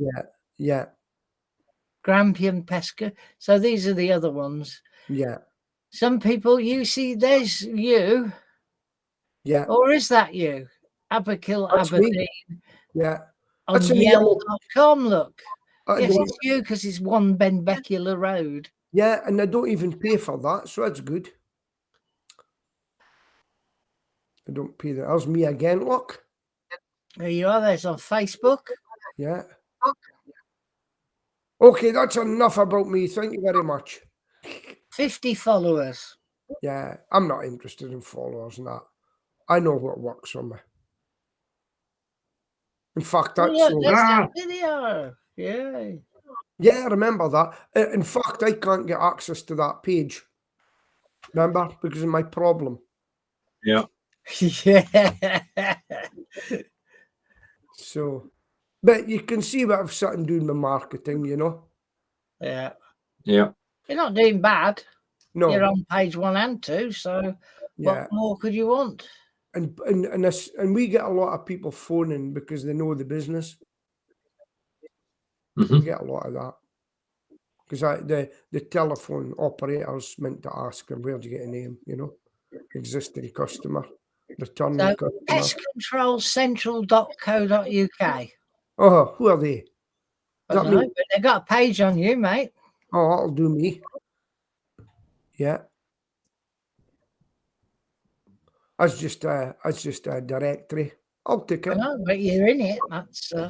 Yeah. Grampian Pesca. So these are the other ones. Yeah. Some people, you see, there's you. Yeah. Or is that you? Aberkill That's Aberdeen. me. Yeah. On That's in the yellow. yell.com, look. Yes, don't- it's you because it's 1 Benbecula Road. Yeah, and I don't even pay for that, so that's good. I don't pay that. There's me again, look. There you are. There's on Facebook. Yeah. Okay, that's enough about me. Thank you very much. 50 followers. Yeah, I'm not interested in followers and that. I know what works for me. In fact, that's Look, there's that video. Yay. yeah, I remember that. In fact, I can't get access to that page. Remember? Because of my problem. Yeah. Yeah. So, but you can see what I've sat and doing my marketing, you know? Yeah. Yeah. You're not doing bad. No. You're on page 1 and 2, so Yeah. what more could you want? And we get a lot of people phoning because they know the business. We Mhm. get a lot of that. Because the telephone operator's meant to ask them, where do you get a name, you know? Existing customer, returning So customer. pestcontrolcentral.co.uk. Oh, who are they? I That don't know, me? but they got a page on you, mate. Oh, that'll do me. Yeah. That's just a directory. I'll take I it. know, but you're in it. That's Yeah.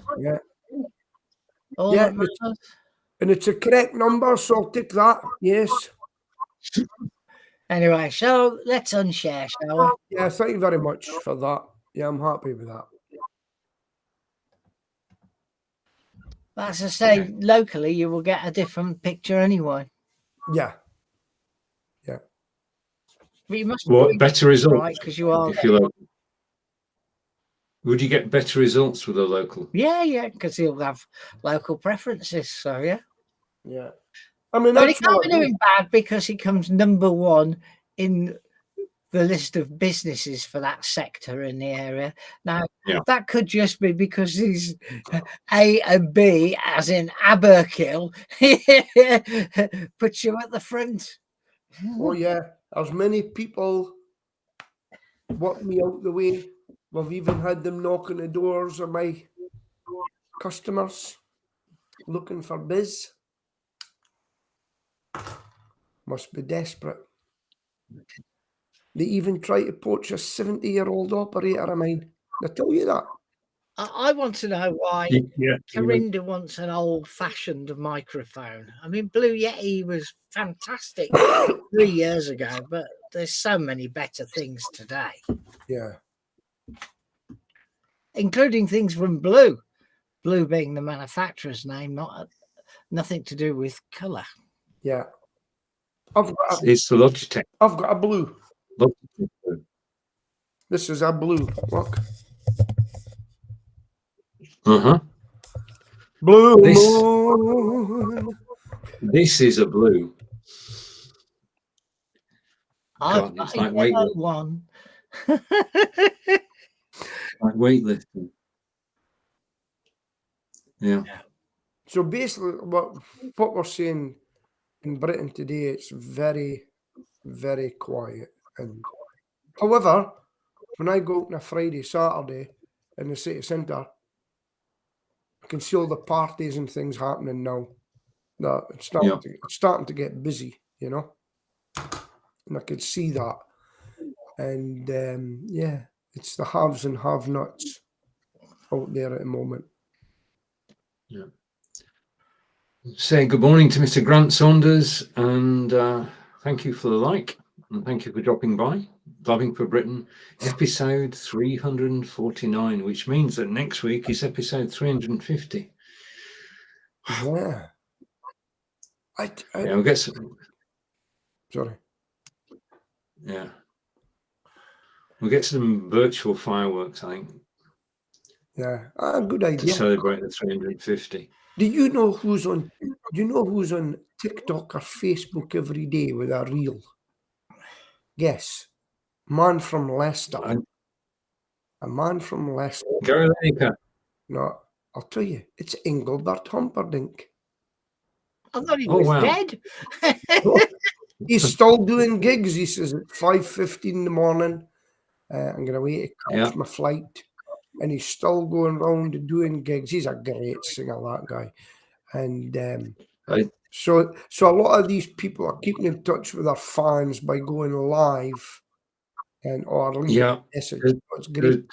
all Yeah, that matters. and it's a correct number, so I'll take that. Yes. Anyway, so let's unshare, shall we? Yeah, thank you very much for that. Yeah, I'm happy with that. As I say, locally, you will get a different picture anyway. Yeah. Yeah. But you must What better results? right, because you are. If you're local. Would you get better results with a local? Yeah, because he'll have local preferences. So yeah. Yeah. I mean, But he that's can't what be doing bad because he comes number one in the list of businesses for that sector in the area. Now, that could just be because he's A and B, as in Aberkill, puts you at the front. Oh, yeah. There's many people want me out the way. We've even had them knock on the doors of my customers looking for biz. Must be desperate. They even try to poach a 70-year-old operator of mine. I tell you that. I want to know why Yeah. Corinda wants an old-fashioned microphone. I mean, Blue Yeti was fantastic 3 years ago, but there's so many better things today, Yeah. including things from Blue. Blue being the manufacturer's name, nothing to do with colour. Yeah. It's the Logitech. I've got a Blue. Logitech Blue. This is a Blue. Look. Blue moon. This is a Blue. I've God, got it's a like yellow weightlifting. one. Like weightlifting. Yeah. So basically, what we're seeing in Britain today, it's very, very quiet. And however, when I go out on a Friday, Saturday in the city centre, I can see all the parties and things happening now. That it's starting to get busy, you know, and I can see that. And yeah, it's the haves and have-nots out there at the moment. Yeah. Say good morning to Mr. Grant Saunders, and thank you for the like, and thank you for dropping by. Blabbing for Britain, episode 349, which means that next week is episode 350. Yeah. We'll get some. Sorry. Yeah. We'll get some virtual fireworks, I think. Yeah. Good idea. To celebrate the 350. Do you know who's on TikTok or Facebook every day with a reel? Guess. Man from Leicester. A man from Leicester. Gary Lineker. No, I'll tell you, it's Engelbert Humperdinck. I thought he was dead. He's still doing gigs. He says at 5:15 in the morning, I'm going to wait to catch my flight. And he's still going around and doing gigs. He's a great singer, that guy. And so a lot of these people are keeping in touch with their fans by going live or leaving a message. It's great.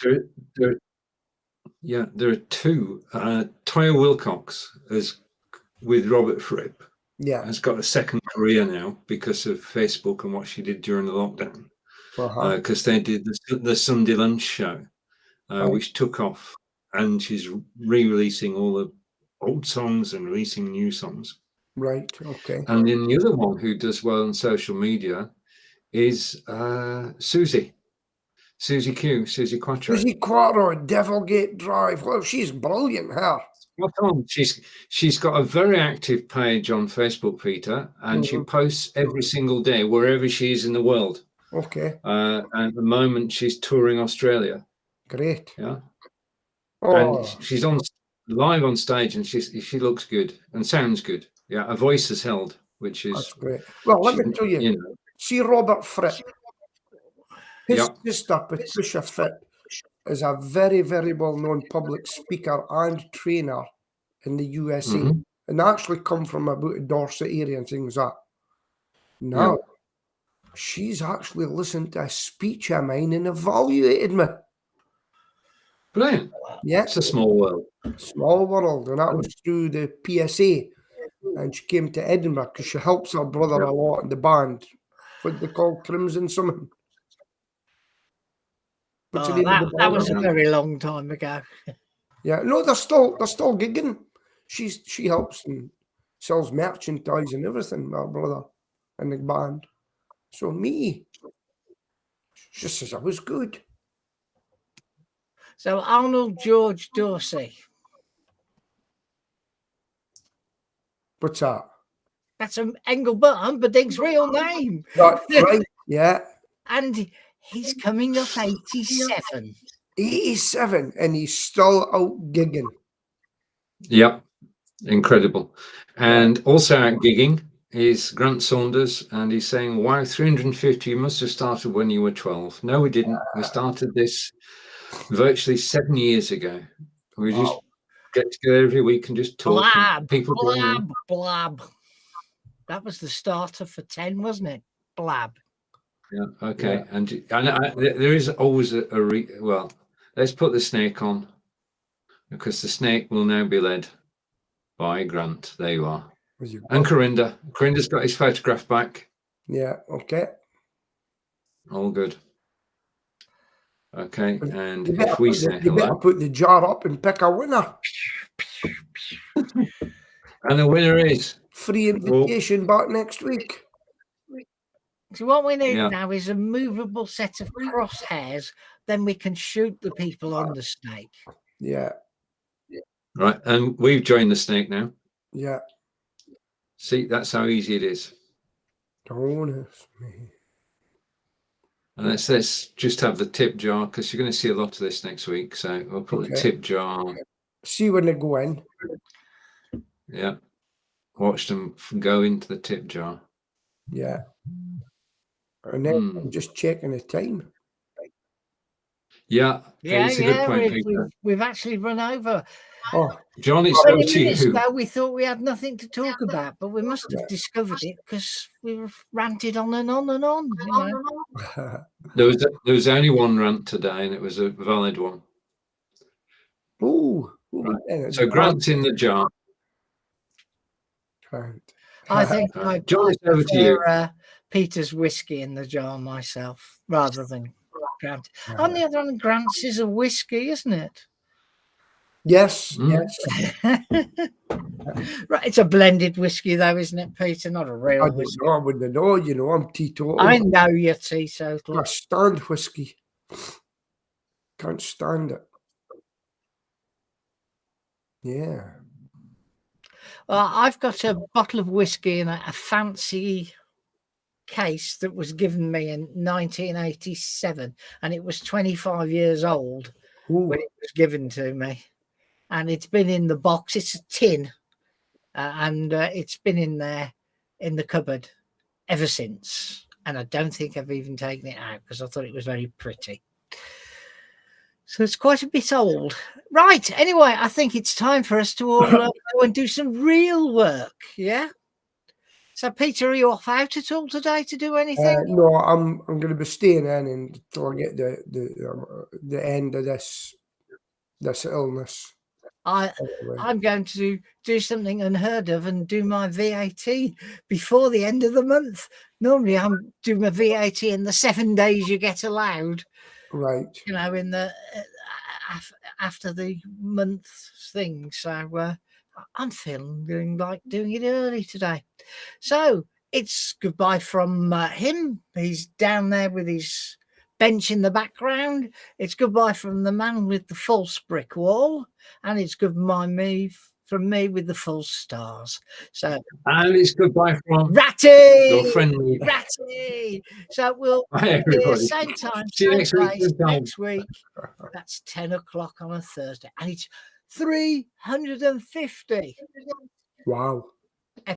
There are two. Toya Wilcox with Robert Fripp. Yeah, has got a second career now because of Facebook and what she did during the lockdown. Because they did the Sunday lunch show, which took off, and she's re-releasing all the old songs and releasing new songs. Right. Okay. And then the other one who does well on social media is Susie Quatro. Susie Quatro, Devilgate Drive. Well, she's brilliant, her. She's got a very active page on Facebook, Peter, and she posts every single day wherever she is in the world. Okay. And at the moment, she's touring Australia. Great. Yeah. Oh. And she's live on stage, and she looks good and sounds good. Yeah, her voice is held, which is that's great. Well, let me tell you, see Robert Fripp. His sister, Patricia Fripp, is a very, very well-known public speaker and trainer in the USA, and actually come from about the Dorset area and things like that. Now, she's actually listened to a speech of mine and evaluated me. Brilliant. Yeah. It's a small world. Small world, and that was through the PSA. And she came to Edinburgh because she helps her brother a lot in the band, what they call Crimson Summon. That was a very long time ago. Yeah, no, they're still gigging. She helps and sells merchandise and everything, my brother and the band. So me, She says I was good. So Arnold George Dorsey. What's that? That's Engelbert Humperdinck's real name. That's right. Yeah. And he's coming up 87. 87, and he's still out gigging. Yep, incredible. And also out gigging is Grant Saunders, and he's saying, wow, 350, you must have started when you were 12. No, we didn't. We started this virtually 7 years ago. We just get together every week and just talk. Blab, people blab, blab. That was the starter for 10, wasn't it? Blab. Yeah, okay. Yeah. And there is always well, let's put the snake on, because the snake will now be led by Grant. There you are. And Corinda. Corinda's got his photograph back. Yeah, okay. All good. Okay, and You if we say better hello. put the jar up and pick a winner. And the winner is Free invitation back next week. So what we need Yeah. now is a movable set of crosshairs. Then we can shoot the people on the snake. Yeah, right. And we've joined the snake now. yeah. See, that's how easy it is. Bonus me. And let's just have the tip jar, because you're going to see a lot of this next week. So we'll put the Okay. tip jar. See when they go in. Yeah. Watch them go into the tip jar. Yeah. And then I'm just checking the time. Yeah. Yeah, It's a good point, Peter. we've actually run over. Oh, John, it's 20 over to minutes you. ago, we thought we had nothing to talk about, but we must have discovered it because we ranted on and on and on. You know? There was only one rant today, and it was a valid one. oh. Right. So Grant's in the jar. I think I John, it's over to you. prefer Peter's whiskey in the jar myself rather than Grant. On the other hand, Grant's is a whiskey, isn't it? Yes, yes. Right, it's a blended whiskey though, isn't it, Peter? Not a real whiskey. I wouldn't know, you know, I'm teetotal. I know you're teetotal. I stand whiskey. Can't stand it. Yeah. Well, I've got a bottle of whiskey in a fancy case that was given me in 1987, and it was 25 years old when it was given to me. And it's been in the box. It's a tin, and it's been in there in the cupboard ever since. And I don't think I've even taken it out because I thought it was very pretty. So it's quite a bit old. Right. Anyway, I think it's time for us to all go and do some real work. Yeah. So, Peter, are you off out at all today to do anything? No, I'm going to be staying in until I get the end of this illness. I'm going to do something unheard of and do my VAT before the end of the month. Normally, I'm doing my VAT in the 7 days you get allowed. Right. You know, in the after the month thing. So I'm feeling like doing it early today. So it's goodbye from him. He's down there with his bench in the background. It's goodbye from the man with the false brick wall, and it's goodbye from me with the false stars. So and it's goodbye from Ratty, your friend Ratty. So we'll Bye, see everybody. same time, See you same next week. place, Good time. next week. That's 10 o'clock on a Thursday, and it's 350. Wow.